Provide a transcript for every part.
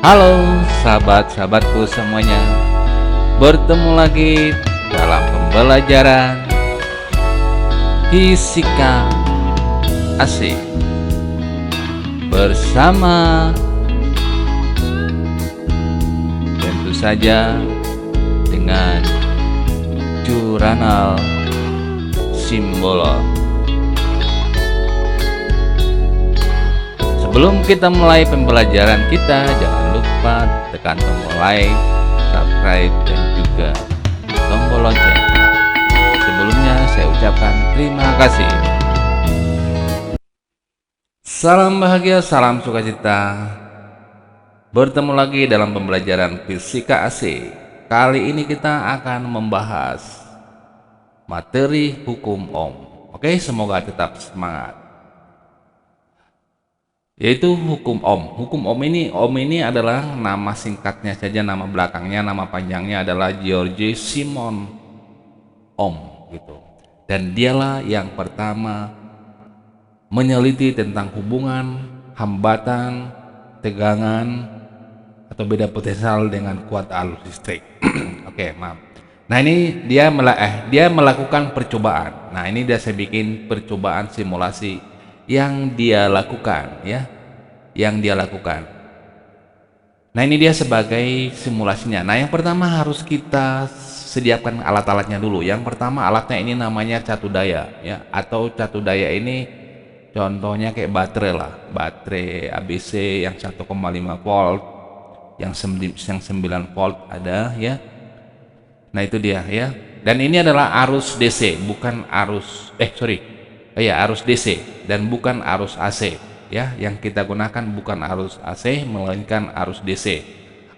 Halo sahabat-sahabatku semuanya, bertemu lagi dalam pembelajaran Fisika Asik bersama tentu saja dengan Jurnal Simbolon. Sebelum kita mulai pembelajaran kita, jangan lupa tekan tombol like, subscribe, dan juga tombol lonceng. Sebelumnya saya ucapkan terima kasih. Salam bahagia, salam sukacita. Bertemu lagi dalam pembelajaran Fisika Asik. Kali ini kita akan membahas materi hukum Ohm. Oke, semoga tetap semangat. Yaitu hukum Ohm. Hukum Ohm ini adalah nama singkatnya saja, nama belakangnya, nama panjangnya adalah George Simon Ohm gitu. Dan dialah yang pertama meneliti tentang hubungan hambatan, tegangan atau beda potensial dengan kuat arus listrik. Oke, maaf. Nah, ini dia melakukan percobaan. Nah, ini dia saya bikin percobaan simulasi yang dia lakukan ya, Nah, ini dia sebagai simulasinya. Nah, yang pertama harus kita sediakan alat-alatnya dulu. Yang pertama alatnya ini namanya catu daya ya, atau catu daya ini contohnya kayak baterai lah, baterai ABC yang 1,5 volt, yang 9 volt ada ya. Nah, itu dia ya. Dan ini adalah arus DC, bukan arus arus DC dan bukan arus AC ya. Yang kita gunakan bukan arus AC melainkan arus DC.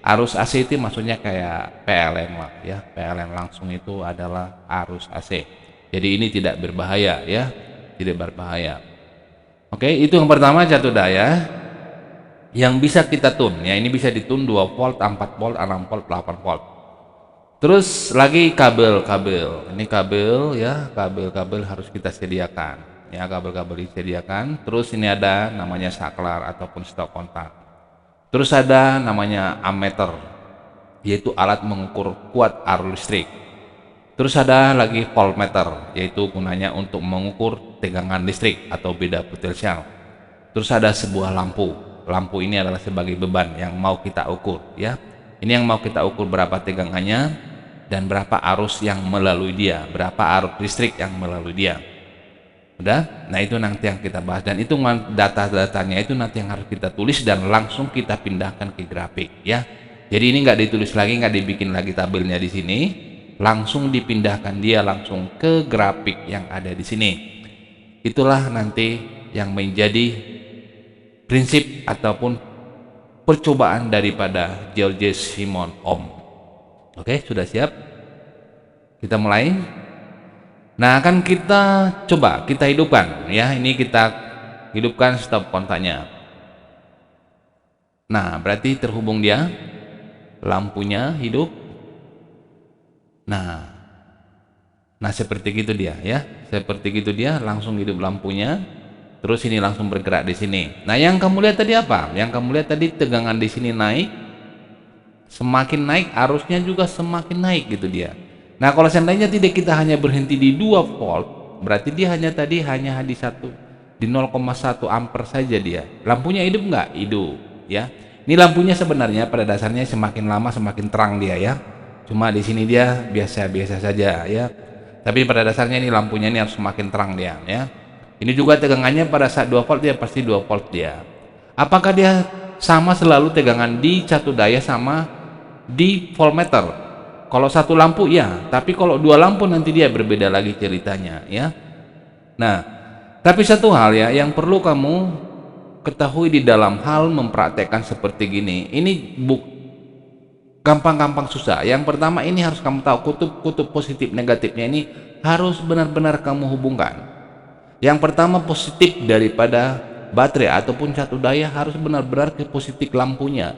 Arus AC itu maksudnya kayak PLN lah ya. PLN langsung itu adalah arus AC. Jadi ini tidak berbahaya ya, tidak berbahaya. Oke, itu yang pertama catu daya yang bisa kita tune ya. Ini bisa ditune 2 volt, 4 volt, 6 volt, 8 volt. Terus lagi kabel-kabel. Ini kabel ya, kabel-kabel harus kita sediakan. Ya, kabel-kabel disediakan. Terus ini ada namanya saklar ataupun stop kontak. Terus ada namanya ammeter, yaitu alat mengukur kuat arus listrik. Terus ada lagi voltmeter, yaitu gunanya untuk mengukur tegangan listrik atau beda potensial. Terus ada sebuah lampu. Lampu ini adalah sebagai beban yang mau kita ukur ya. Ini yang mau kita ukur berapa tegangannya dan berapa arus yang melalui dia, berapa arus listrik yang melalui dia. Udah? Nah, itu nanti yang kita bahas, dan itu data-datanya itu nanti yang harus kita tulis dan langsung kita pindahkan ke grafik ya. Jadi ini nggak ditulis lagi, nggak dibikin lagi tabelnya di sini, langsung dipindahkan dia langsung ke grafik yang ada di sini. Itulah nanti yang menjadi prinsip ataupun percobaan daripada George Simon Ohm. Oke, sudah siap? Kita mulai. Nah, akan kita coba kita hidupkan ya. Ini kita hidupkan stop kontaknya. Nah, berarti terhubung dia. Lampunya hidup. Nah, seperti gitu dia ya. Seperti gitu dia langsung hidup lampunya. Terus ini langsung bergerak di sini. Nah, yang kamu lihat tadi apa? Yang kamu lihat tadi tegangan di sini naik. Semakin naik arusnya juga semakin naik gitu dia. Nah, kalau seandainya tidak kita hanya berhenti di 2 volt, berarti dia hanya di 0,1 ampere saja dia. Lampunya hidup nggak? Hidup ya. Ini lampunya sebenarnya pada dasarnya semakin lama semakin terang dia ya. Cuma di sini dia biasa-biasa saja ya. Tapi pada dasarnya ini lampunya ini harus semakin terang dia ya. Ini juga tegangannya pada saat 2 volt dia pasti 2 volt dia. Apakah dia sama selalu tegangan di catu daya sama di voltmeter? Kalau satu lampu ya, tapi kalau 2 lampu nanti dia berbeda lagi ceritanya ya. Nah, tapi satu hal ya yang perlu kamu ketahui di dalam hal mempraktekkan seperti gini. Ini gampang-gampang susah. Yang pertama ini harus kamu tahu kutub positif negatifnya ini harus benar-benar kamu hubungkan. Yang pertama positif daripada baterai ataupun catu daya harus benar-benar ke positif lampunya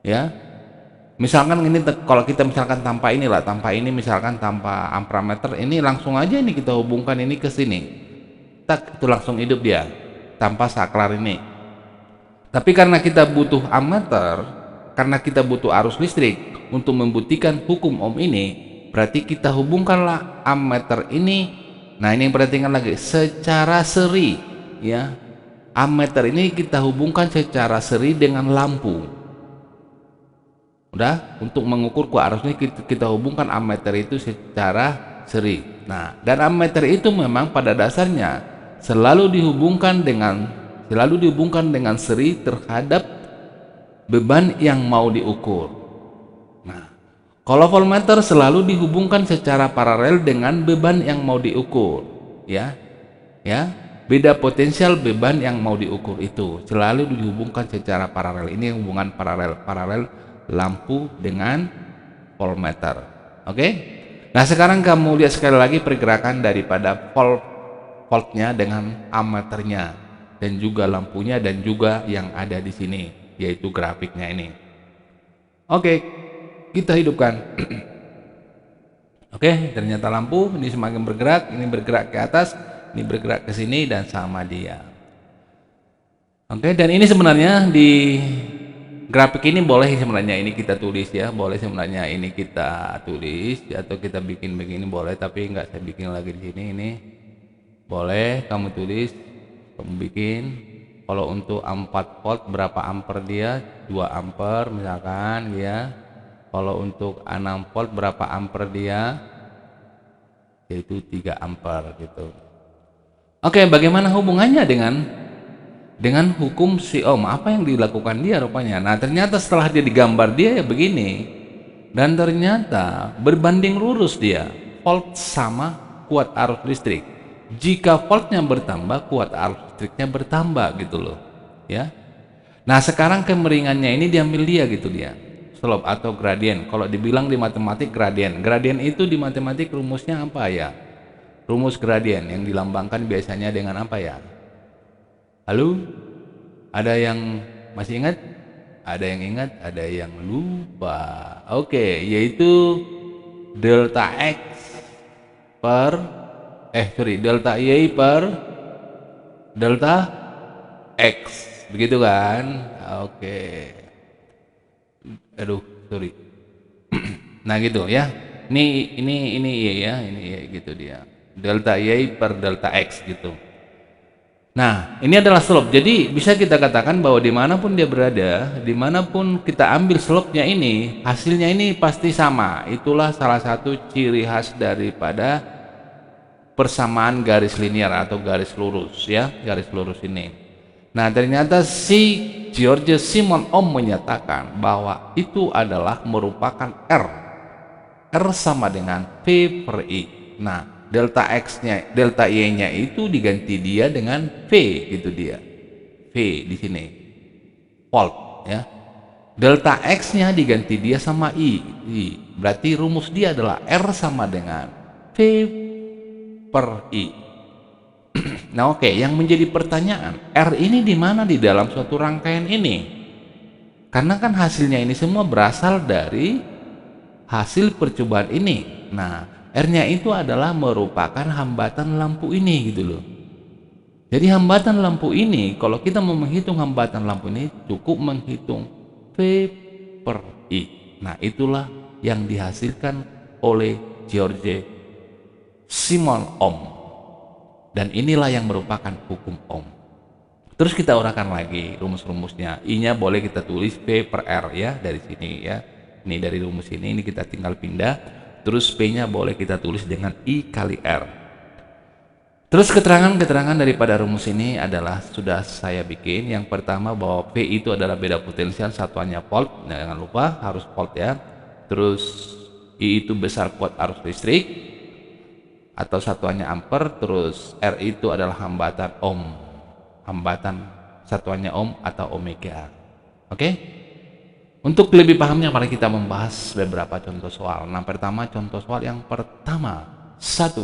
ya. Misalkan ini kalau kita misalkan tanpa ini misalkan tanpa ampermeter ini langsung aja ini kita hubungkan ini ke sini, tak itu langsung hidup dia tanpa saklar ini. Tapi karena kita butuh ammeter, karena kita butuh arus listrik untuk membuktikan hukum Ohm ini, berarti kita hubungkanlah ammeter ini. Nah, ini yang perhatikan lagi, secara seri ya. Ammeter ini kita hubungkan secara seri dengan lampu. Udah, untuk mengukur arus ini kita hubungkan ammeter itu secara seri. Nah, dan ammeter itu memang pada dasarnya selalu dihubungkan dengan seri terhadap beban yang mau diukur. Nah, kalau voltmeter selalu dihubungkan secara paralel dengan beban yang mau diukur, ya. Beda potensial beban yang mau diukur itu selalu dihubungkan secara paralel. Ini hubungan paralel lampu dengan voltmeter. Oke? Nah, sekarang kamu lihat sekali lagi pergerakan daripada voltnya dengan ammeternya dan juga lampunya dan juga yang ada di sini, yaitu grafiknya ini. Oke, kita hidupkan. Oke, ternyata lampu ini semakin bergerak, ini bergerak ke atas, ini bergerak ke sini dan sama dia. Oke, dan ini sebenarnya di grafik ini boleh sebenarnya ini kita tulis ya, boleh sebenarnya ini kita tulis atau kita bikin begini boleh, tapi enggak saya bikin lagi di sini. Ini boleh kamu tulis, kamu bikin. Kalau untuk 4 volt berapa ampere dia? 2 ampere misalkan ya. Kalau untuk 6 volt berapa ampere dia? Yaitu 3 ampere gitu. Oke, bagaimana hubungannya dengan hukum si Ohm? Apa yang dilakukan dia rupanya? Nah, ternyata setelah dia digambar dia ya begini. Dan ternyata berbanding lurus dia. Volt sama kuat arus listrik. Jika voltnya bertambah, kuat arus listriknya bertambah gitu loh. Ya. Nah, sekarang kemiringannya ini diambil dia gitu dia. Slope atau gradien. Kalau dibilang di matematik gradien. Gradien itu di matematik rumusnya apa ya? Rumus gradien yang dilambangkan biasanya dengan apa ya? Halo? Ada yang masih ingat? Ada yang ingat? Ada yang lupa. Oke, yaitu delta X per delta Y per delta X. Begitu kan? Oke. Aduh, sorry. Nah, gitu ya. Ini Y ya, ini Y gitu dia. Delta Y per delta X gitu. Nah, ini adalah slope. Jadi bisa kita katakan bahwa dimanapun dia berada, dimanapun kita ambil slope-nya ini, hasilnya ini pasti sama. Itulah salah satu ciri khas daripada persamaan garis linear atau garis lurus ya, garis lurus ini. Nah, ternyata si George Simon Ohm menyatakan bahwa itu adalah merupakan R sama dengan P per I. Nah, delta X-nya, delta Y-nya itu diganti dia dengan V gitu dia. V di sini. Volt ya. Delta X-nya diganti dia sama I. Berarti rumus dia adalah R sama dengan V per I. Nah, oke, yang menjadi pertanyaan, R ini di mana di dalam suatu rangkaian ini? Karena kan hasilnya ini semua berasal dari hasil percobaan ini. Nah, R-nya itu adalah merupakan hambatan lampu ini gitu loh. Jadi hambatan lampu ini, kalau kita mau menghitung hambatan lampu ini, cukup menghitung V per I. Nah, itulah yang dihasilkan oleh George Simon Ohm. Dan inilah yang merupakan hukum Ohm. Terus kita uraikan lagi rumus-rumusnya. I-nya boleh kita tulis V per R ya, dari sini ya. Ini dari rumus ini kita tinggal pindah. Terus P-nya boleh kita tulis dengan I kali R. Terus keterangan-keterangan daripada rumus ini adalah sudah saya bikin. Yang pertama bahwa P itu adalah beda potensial, satuannya volt. Nah, jangan lupa harus volt ya. Terus I itu besar kuat arus listrik atau satuannya ampere. Terus R itu adalah hambatan Ohm. Hambatan satuannya Ohm atau omega. Oke? Untuk lebih pahamnya mari kita membahas beberapa contoh soal. Nah, pertama contoh soal yang pertama. 1.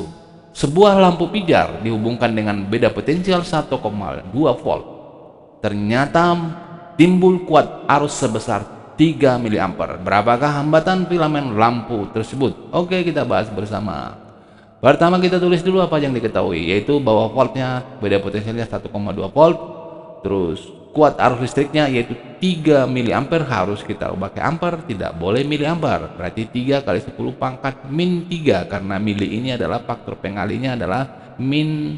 Sebuah lampu pijar dihubungkan dengan beda potensial 1,2 volt. Ternyata timbul kuat arus sebesar 3 mA. Berapakah hambatan filamen lampu tersebut? Oke, kita bahas bersama. Pertama kita tulis dulu apa yang diketahui, yaitu bahwa voltnya beda potensialnya 1,2 volt. Terus kuat arus listriknya yaitu 3 miliampere harus kita ubah ke ampere, tidak boleh miliampere. Berarti 3 kali 10 pangkat min 3, karena mili ini adalah faktor pengalinya adalah min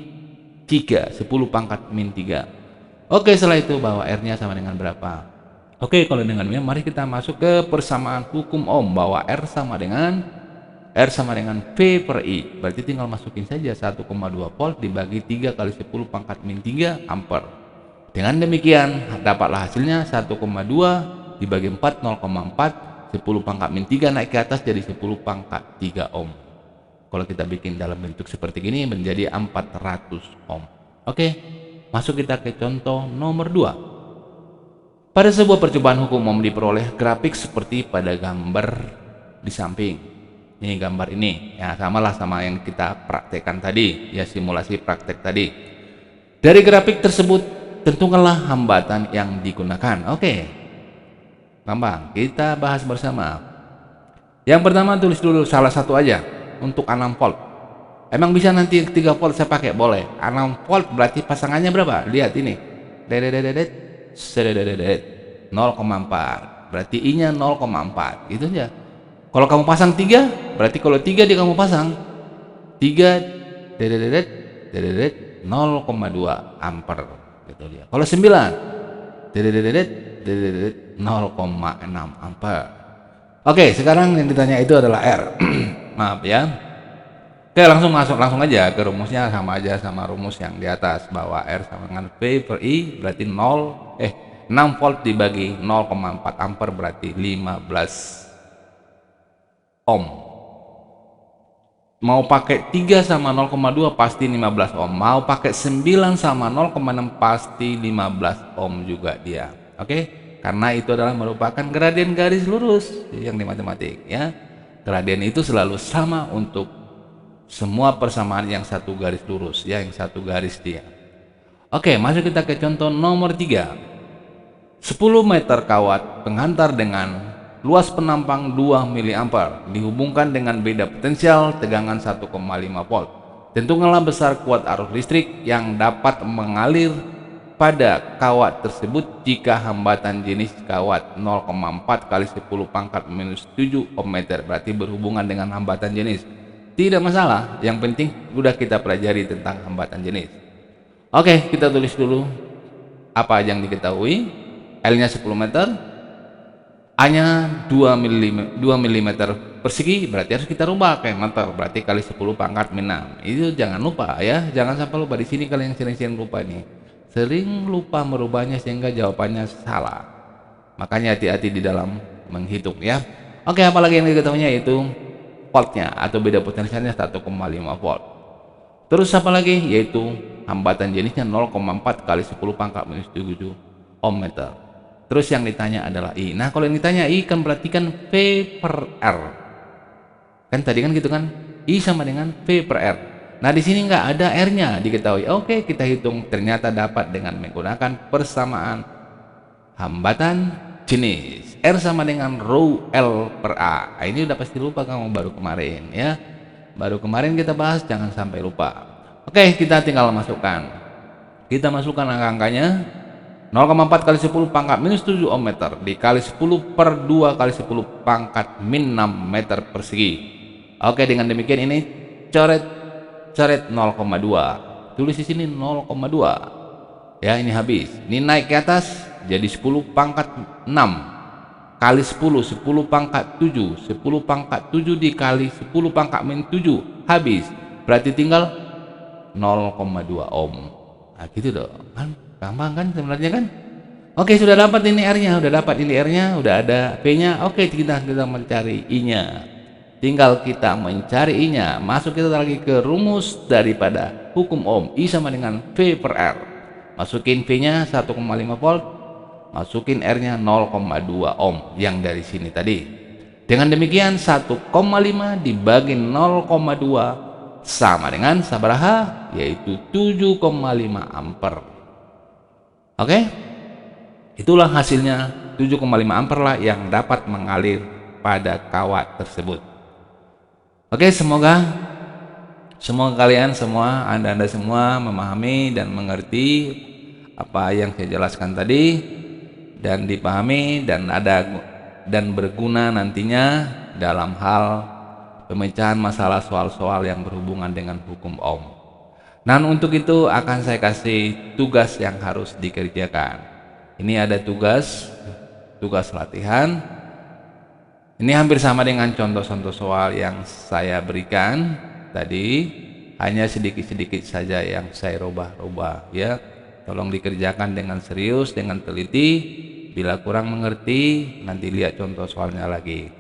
3, 10 pangkat min 3. Oke, setelah itu bahwa R-nya sama dengan berapa? Oke, kalau dengan ini mari kita masuk ke persamaan hukum Ohm bahwa R sama dengan V per I. Berarti tinggal masukin saja 1,2 volt dibagi 3 kali 10 pangkat min 3 ampere. Dengan demikian dapatlah hasilnya 1,2 dibagi 4 0,4, 10 pangkat min 3 naik ke atas jadi 10 pangkat 3 ohm. Kalau kita bikin dalam bentuk seperti ini menjadi 400 ohm. Oke, masuk kita ke contoh nomor 2. Pada sebuah percobaan hukum ohm diperoleh grafik seperti pada gambar di samping. Ini gambar ini, ya samalah sama yang kita praktekkan tadi, ya simulasi praktek tadi. Dari grafik tersebut tentukanlah hambatan yang digunakan. Oke, gampang, kita bahas bersama. Yang pertama tulis dulu salah satu aja untuk 6 volt. Emang bisa nanti 3 volt saya pakai? Boleh. 6 volt berarti pasangannya berapa? Lihat ini. 0,4, berarti I nya 0,4 gitu aja. Kalau kamu pasang 3, berarti kalau 3 dia kamu pasang 3 0,2 ampere gitu dia. Kalau 9 0,6 ampere. Oke, sekarang yang ditanya itu adalah R. Maaf ya. Oke, langsung aja ke rumusnya, sama aja sama rumus yang di atas bahwa R sama dengan V per I berarti 6 volt dibagi 0,4 ampere berarti 15 ohm. Mau pakai 3 sama 0,2 pasti 15 ohm. Mau pakai 9 sama 0,6 pasti 15 ohm juga dia. Oke? Karena itu adalah merupakan gradien garis lurus yang di matematik ya. Gradien itu selalu sama untuk semua persamaan yang satu garis lurus ya, yang satu garis dia. Oke, masuk kita ke contoh nomor 3. 10 meter kawat penghantar dengan luas penampang 2 miliampere dihubungkan dengan beda potensial tegangan 1,5 volt. Tentukanlah besar kuat arus listrik yang dapat mengalir pada kawat tersebut jika hambatan jenis kawat 0,4 kali 10 pangkat minus 7 ohm meter, berarti berhubungan dengan hambatan jenis. Tidak masalah, yang penting sudah kita pelajari tentang hambatan jenis. Oke, kita tulis dulu apa yang diketahui. L-nya 10 meter, A-nya 2 mm persegi, berarti harus kita rubah ke meter, berarti kali 10 pangkat min 6. Itu jangan lupa ya, jangan sampai lupa. Di sini kalian sering-sering lupa nih. Sering lupa merubahnya sehingga jawabannya salah. Makanya hati-hati di dalam menghitung ya. Oke, apalagi yang diketahuinya itu voltnya atau beda potensialnya 1,5 volt. Terus apa lagi? Yaitu hambatan jenisnya 0,4 kali 10 pangkat minus 7 ohm meter. Terus yang ditanya adalah I. Nah, kalau yang ditanya I kan berarti kan V per R. Kan tadi kan gitu kan? I sama dengan V per R. Nah, di sini nggak ada R-nya diketahui. Oke, kita hitung, ternyata dapat dengan menggunakan persamaan hambatan jenis. R sama dengan rho L per A. Nah, ini udah pasti lupa kamu baru kemarin ya. Baru kemarin kita bahas, jangan sampai lupa. Oke, kita tinggal masukkan. Kita masukkan angka-angkanya. 0,4 kali 10 pangkat minus 7 ohm meter dikali 10 per 2 kali 10 pangkat min 6 meter persegi. Oke, dengan demikian ini coret 0,2. Tulis di sini 0,2. Ya, ini habis. Ini naik ke atas jadi 10 pangkat 6 kali 10, 10 pangkat 7, 10 pangkat 7 dikali 10 pangkat min 7 habis, berarti tinggal 0,2 ohm. Nah gitu dong kan, gampang kan sebenarnya kan. Oke, sudah dapat ini R nya, udah ada P nya. Oke, kita mencari I nya, tinggal kita mencari I nya. Masuk kita lagi ke rumus daripada hukum ohm. I sama dengan V per R. Masukin V nya 1,5 volt, masukin R-nya 0,2 ohm yang dari sini tadi. Dengan demikian 1,5 dibagi 0,2 sama dengan sabaraha, yaitu 7,5 ampere. Oke? Itulah hasilnya, 7,5 ampere lah yang dapat mengalir pada kawat tersebut. Oke, semoga kalian semua, Anda semua memahami dan mengerti apa yang saya jelaskan tadi dan dipahami dan berguna nantinya dalam hal pemecahan masalah soal-soal yang berhubungan dengan hukum Ohm. Nah, untuk itu akan saya kasih tugas yang harus dikerjakan. Ini ada tugas latihan. Ini hampir sama dengan contoh-contoh soal yang saya berikan tadi, hanya sedikit-sedikit saja yang saya rubah-rubah ya. Tolong dikerjakan dengan serius, dengan teliti. Bila kurang mengerti, nanti lihat contoh soalnya lagi.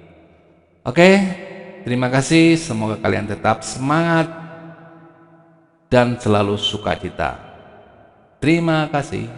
Oke, terima kasih. Semoga kalian tetap semangat dan selalu sukacita. Terima kasih.